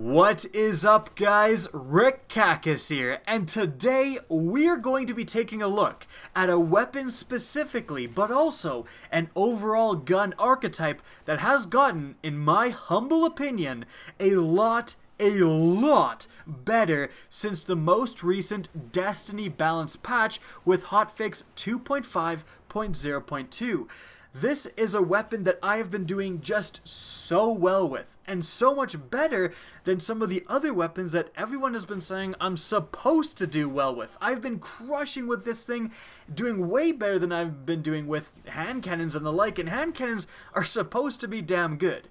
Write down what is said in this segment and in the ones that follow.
What is up, guys? Rick Cacus here, and today we're going to be taking a look at a weapon specifically, but also an overall gun archetype that has gotten, in my humble opinion, a lot better since the most recent Destiny balance patch with hotfix 2.5.0.2. This is a weapon that I have been doing just so well with, and so much better than some of the other weapons that everyone has been saying I'm supposed to do well with. I've been crushing with this thing, doing way better than I've been doing with hand cannons and the like, and hand cannons are supposed to be damn good.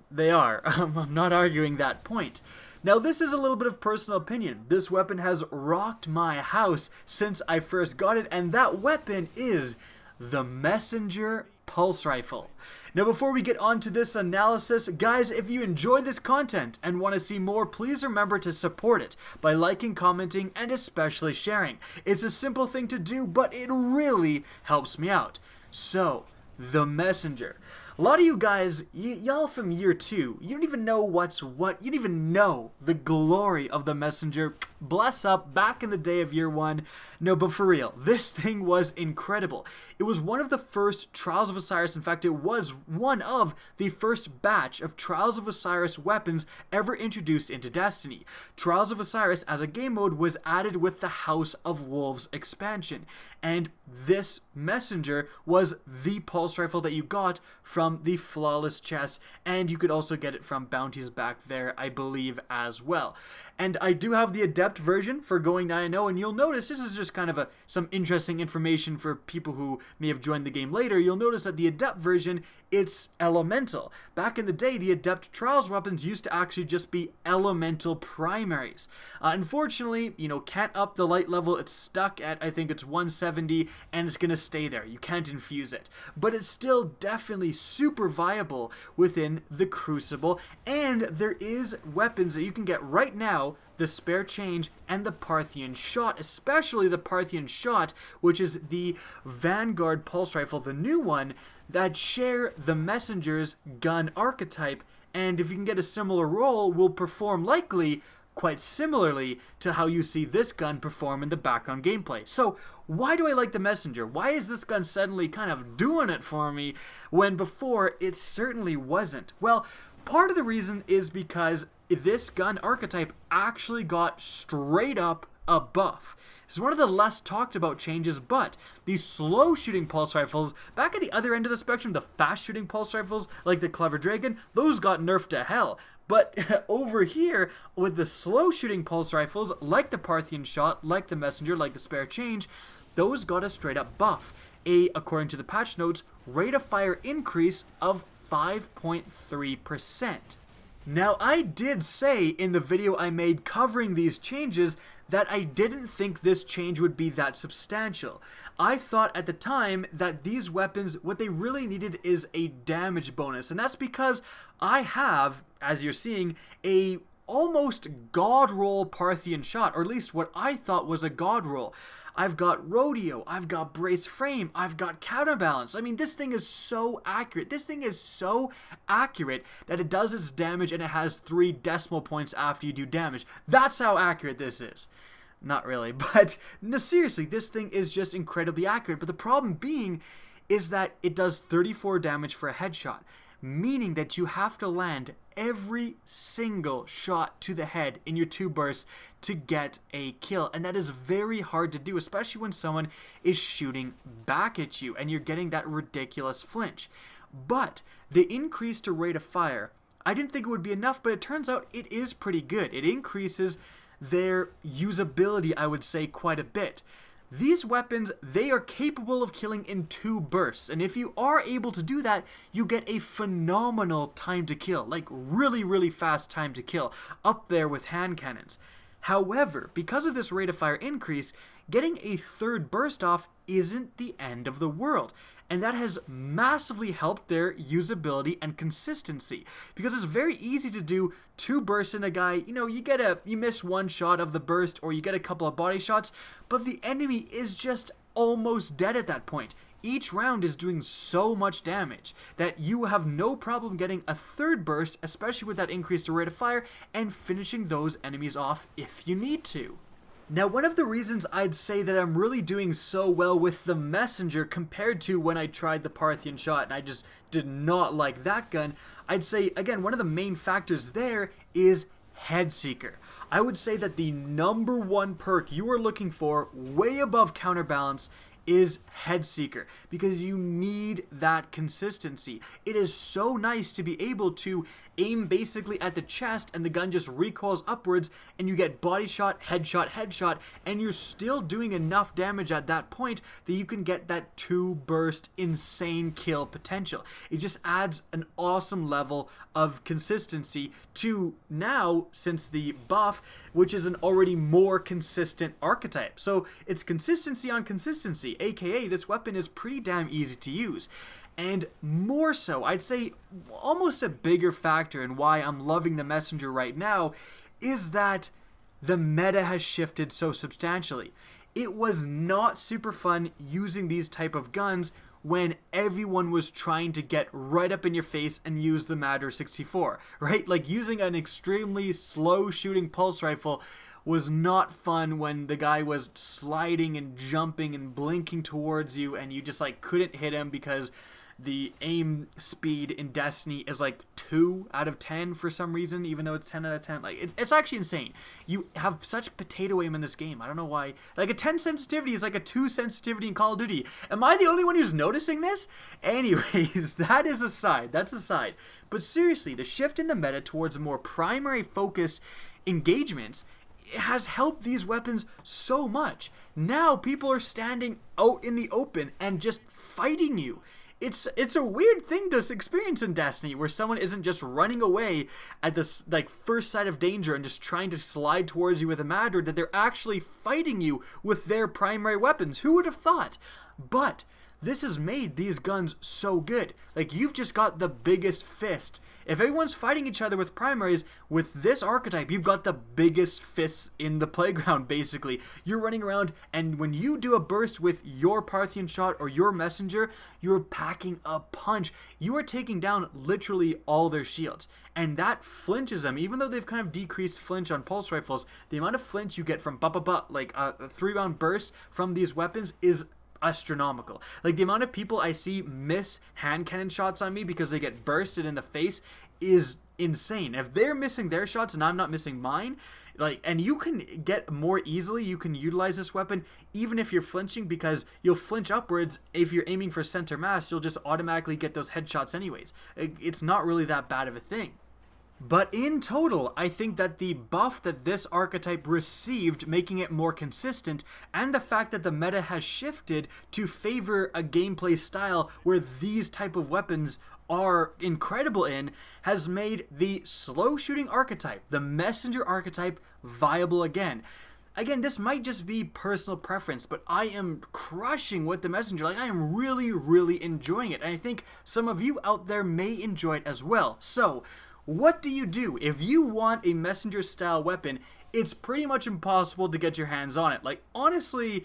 They are. I'm not arguing that point. Now, this is a little bit of personal opinion. This weapon has rocked my house since I first got it, and that weapon is the Messenger Pulse Rifle. Now, before we get on to this analysis, guys, if you enjoy this content and want to see more, please remember to support it by liking, commenting, and especially sharing. It's a simple thing to do, but it really helps me out. So, the Messenger. A lot of you guys, y'all from year 2, you don't even know what's what. You don't even know the glory of the Messenger. Bless up, back in the day of year 1. No, but for real, this thing was incredible. It was one of the first Trials of Osiris. In fact, it was one of the first batch of Trials of Osiris weapons ever introduced into Destiny. Trials of Osiris as a game mode was added with the House of Wolves expansion. And this Messenger was the pulse rifle that you got from the Flawless chest, and you could also get it from bounties back there, I believe, as well. And I do have the Adept version for going 9-0, and you'll notice this is just kind of some interesting information for people who may have joined the game later. You'll notice that the Adept version, it's elemental. Back in the day, the Adept Trials weapons used to actually just be elemental primaries. Unfortunately, can't up the light level. It's stuck at, I think it's 170, and it's going to stay there. You can't infuse it. But it's still definitely super viable within the Crucible, and there is weapons that you can get right now, the Spare Change and the Parthian Shot, especially the Parthian Shot, which is the Vanguard Pulse Rifle, the new one, that share the Messenger's gun archetype, and if you can get a similar roll, will perform likely quite similarly to how you see this gun perform in the background gameplay. So why do I like the Messenger? Why is this gun suddenly kind of doing it for me when before it certainly wasn't? Well, part of the reason is because this gun archetype actually got straight up a buff. It's one of the less talked about changes, but these slow shooting pulse rifles, back at the other end of the spectrum, the fast shooting pulse rifles like the Clever Dragon, those got nerfed to hell. But over here, with the slow shooting pulse rifles, like the Parthian Shot, like the Messenger, like the Spare Change, those got a straight up buff. According to the patch notes, rate of fire increase of 5.3%. Now, I did say in the video I made covering these changes that I didn't think this change would be that substantial. I thought at the time that these weapons, what they really needed is a damage bonus, and that's because I have, as you're seeing, a almost god roll Parthian Shot, or at least what I thought was a god roll. I've got Rodeo, I've got Brace Frame, I've got Counterbalance. I mean, this thing is so accurate. This thing is so accurate that it does its damage and it has 3 decimal points after you do damage. That's how accurate this is. Not really, but no, seriously, this thing is just incredibly accurate. But the problem being is that it does 34 damage for a headshot, meaning that you have to land every single shot to the head in your 2 bursts to get a kill, and that is very hard to do, especially when someone is shooting back at you and you're getting that ridiculous flinch. But the increase to rate of fire, I didn't think it would be enough, but it turns out it is pretty good. It increases their usability, I would say, quite a bit. These weapons, they are capable of killing in 2 bursts, and if you are able to do that, you get a phenomenal time to kill, like really fast time to kill, up there with hand cannons. However, because of this rate of fire increase, getting a 3rd burst off isn't the end of the world, and that has massively helped their usability and consistency, because it's very easy to do 2 bursts in a guy. You miss 1 shot of the burst, or you get a couple of body shots, but the enemy is just almost dead at that point. each round is doing so much damage that you have no problem getting a third burst, especially with that increased rate of fire, and finishing those enemies off if you need to. Now, one of the reasons I'd say that I'm really doing so well with the Messenger compared to when I tried the Parthian Shot and I just did not like that gun, I'd say, again, one of the main factors there is Headseeker. I would say that the number one perk you are looking for, way above Counterbalance, is Headseeker, because you need that consistency. It is so nice to be able to aim basically at the chest and the gun just recoils upwards and you get body shot, headshot, and you're still doing enough damage at that point that you can get that 2 burst insane kill potential. It just adds an awesome level of consistency to now, since the buff, which is an already more consistent archetype. So it's consistency on consistency, aka this weapon is pretty damn easy to use. And more so, I'd say almost a bigger factor in why I'm loving the Messenger right now is that the meta has shifted so substantially. It was not super fun using these type of guns when everyone was trying to get right up in your face and use the Matter 64, right? Like using an extremely slow shooting pulse rifle was not fun when the guy was sliding and jumping and blinking towards you and you just like couldn't hit him because the aim speed in Destiny is like 2 out of 10 for some reason, even though it's 10 out of 10. Like, it's actually insane. You have such potato aim in this game. I don't know why. Like, a 10 sensitivity is like a 2 sensitivity in Call of Duty. Am I the only one who's noticing this? Anyways, that is aside. That's aside. But seriously, the shift in the meta towards more primary focused engagements has helped these weapons so much. Now people are standing out in the open and just fighting you. It's a weird thing to experience in Destiny, where someone isn't just running away at this like first sight of danger and just trying to slide towards you with a Madder, that they're actually fighting you with their primary weapons. Who would have thought? But this has made these guns so good. Like, you've just got the biggest fist. If everyone's fighting each other with primaries, with this archetype, you've got the biggest fists in the playground, basically. You're running around, and when you do a burst with your Parthian Shot or your Messenger, you're packing a punch. You are taking down literally all their shields. And that flinches them. Even though they've kind of decreased flinch on pulse rifles, the amount of flinch you get from like a 3-round burst from these weapons is astronomical. Like, the amount of people I see miss hand cannon shots on me because they get bursted in the face is insane. If they're missing their shots and I'm not missing mine, like, and you can get more easily, you can utilize this weapon even if you're flinching, because you'll flinch upwards. If you're aiming for center mass, you'll just automatically get those headshots anyways. It's not really that bad of a thing. But in total, I think that the buff that this archetype received, making it more consistent, and the fact that the meta has shifted to favor a gameplay style where these type of weapons are incredible in, has made the slow shooting archetype, the Messenger archetype, viable again. Again, this might just be personal preference, but I am crushing with the Messenger. Like, I am really, really enjoying it, and I think some of you out there may enjoy it as well. So, what do you do? If you want a Messenger style weapon, it's pretty much impossible to get your hands on it. Like, honestly,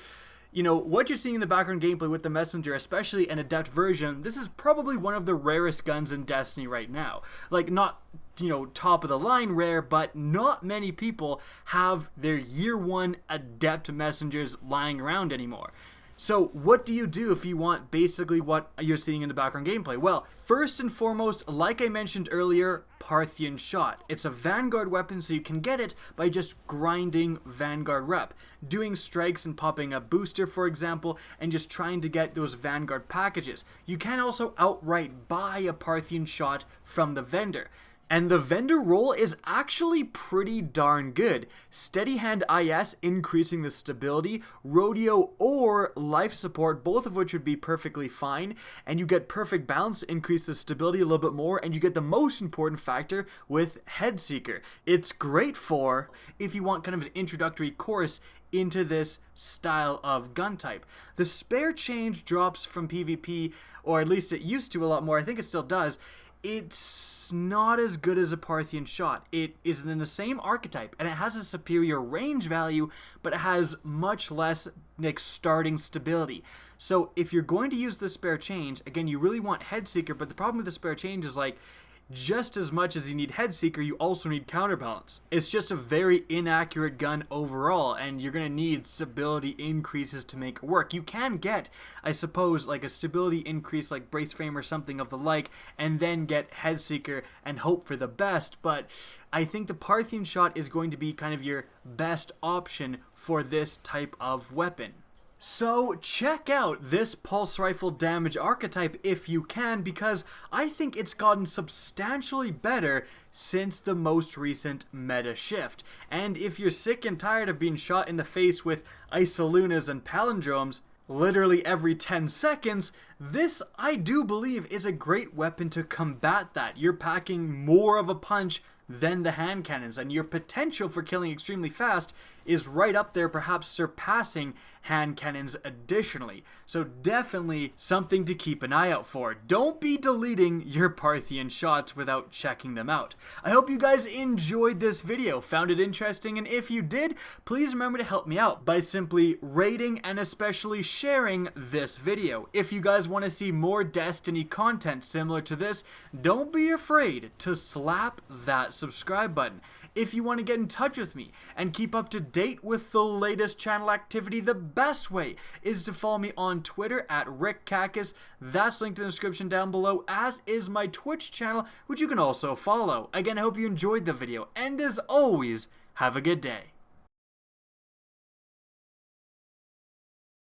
you know, what you're seeing in the background gameplay with the Messenger, especially an Adept version, this is probably one of the rarest guns in Destiny right now. Like, not, you know, top of the line rare, but not many people have their year 1 Adept Messengers lying around anymore. So what do you do if you want basically what you're seeing in the background gameplay? Well, first and foremost, like I mentioned earlier, Parthian Shot. It's a Vanguard weapon, so you can get it by just grinding Vanguard rep, doing strikes and popping a booster, for example, and just trying to get those Vanguard packages. You can also outright buy a Parthian Shot from the vendor. And the vendor roll is actually pretty darn good. Steady Hand IS increasing the stability, Rodeo or life support, both of which would be perfectly fine, and you get perfect balance to increase the stability a little bit more, and you get the most important factor with Headseeker. It's great for if you want kind of an introductory course into this style of gun type. The spare change drops from PvP, or at least it used to a lot more, I think it still does. It's not as good as a Parthian Shot. It is in the same archetype, and it has a superior range value, but it has much less, like, starting stability. So if you're going to use the spare change, again, you really want Headseeker, but the problem with the spare change is like, just as much as you need Headseeker, you also need Counterbalance. It's just a very inaccurate gun overall, and you're going to need stability increases to make it work. You can get, I suppose, like a stability increase like Brace Frame or something of the like, and then get Headseeker and hope for the best, but I think the Parthian Shot is going to be kind of your best option for this type of weapon. So check out this pulse rifle damage archetype if you can, because I think it's gotten substantially better since the most recent meta shift. And if you're sick and tired of being shot in the face with Isolunas and Palindromes literally every 10 seconds, this, I do believe, is a great weapon to combat that. You're packing more of a punch than the hand cannons, and your potential for killing extremely fast is right up there, perhaps surpassing hand cannons additionally. So definitely something to keep an eye out for. Don't be deleting your Parthian shots without checking them out. I hope you guys enjoyed this video, found it interesting, and if you did, please remember to help me out by simply rating and especially sharing this video. If you guys want to see more Destiny content similar to this, don't be afraid to slap that subscribe button. If you want to get in touch with me and keep up to date with the latest channel activity, the best way is to follow me on Twitter at RickCacus. That's linked in the description down below, as is my Twitch channel, which you can also follow. Again, I hope you enjoyed the video, and as always, have a good day.